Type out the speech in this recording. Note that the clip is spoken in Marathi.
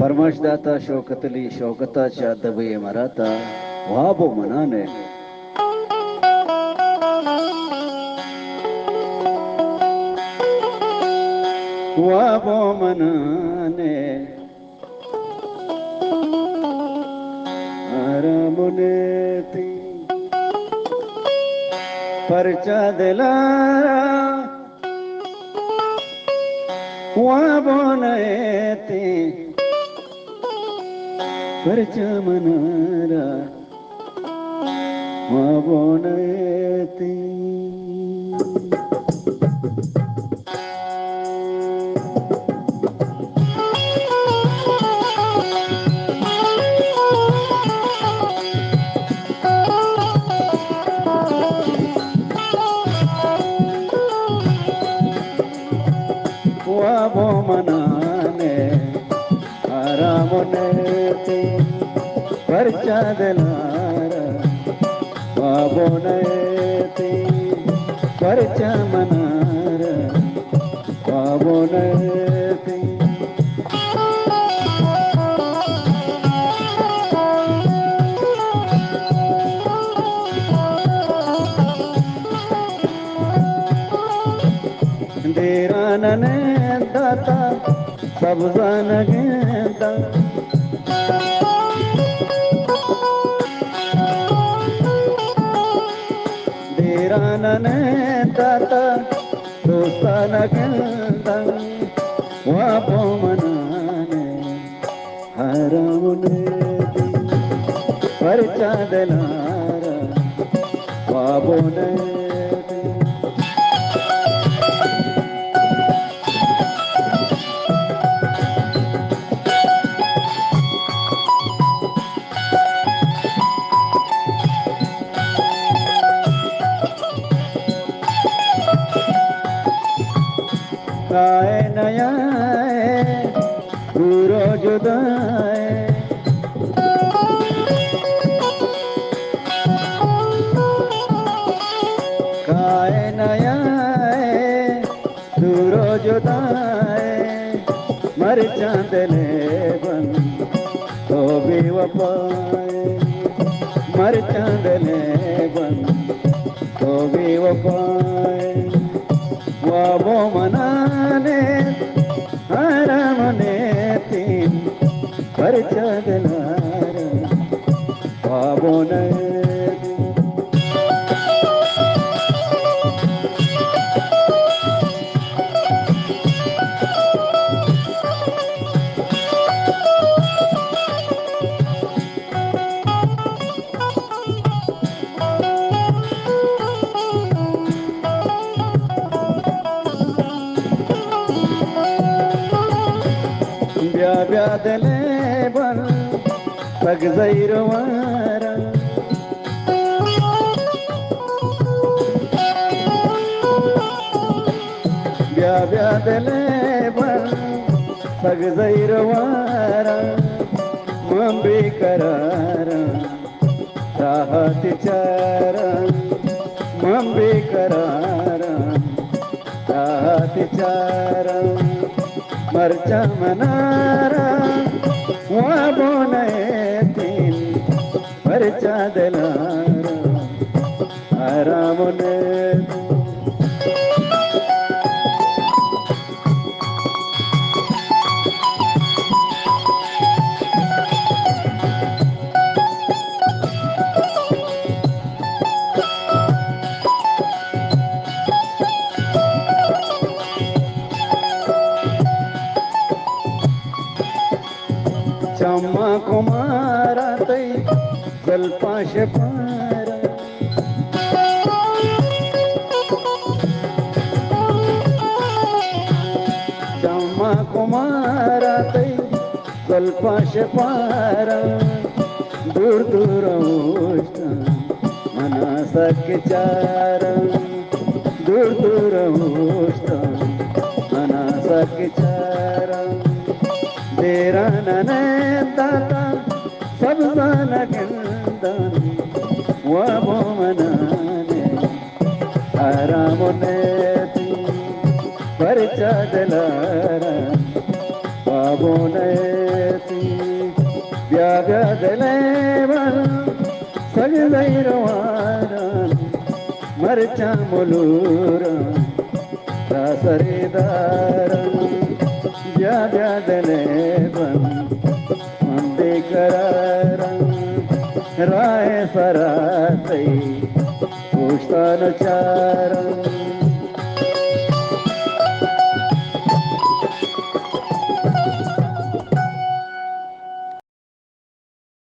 परमाशदाता शौकतली शौकताच्या दबये मराता वाबो मनाने वाबो मनाने आरामुनेती परचा दिलारा वाबो नएती परचा मनारा वाबो नएती वाबो मनाने आरामुनेती परचा दिलारा वाबो नएती परचा मनारा वाबो नएती धीरानने दाता सब जान गेंदा धीरानने दाता दोस्तान गेंदा वाबो मनाने हरामुनेती परचा दिलारा वाबो नएती आए नया पूरो जुदाए काए नया दूरो जुदाए मर चांदले बन तो भी वफाए मर चांदले बन तो भी वफाए वाबो मनाने आरामुनेती परचा दिलारा वाबो नएती ब्यादले बन पग जैरवारा ब्यादले बन पग जैरवारा मंबी करारा राहत चारा मंबी करारा राहत चारा मरचा मनारा वाबो नएती परचा दिलारा आरामुनेती चम्मा कुमारा तई जलपाश पारा चम्मा कुमारा तई जलपाश पारा दूर दूर उष्टा मना सक चारा दूर दूर उष्टा मना सक चारा धीरानने दाता सब जान गेंदा वाबो मनाने आरामुनेती परचा दिलारा वाबो नएती व्याव्यादलेवन सगदैरवारन मरचा मुलूरन रासरेदारन व्याव्यादलेवन मंदे करारन राय सरासई पुष्तान चारन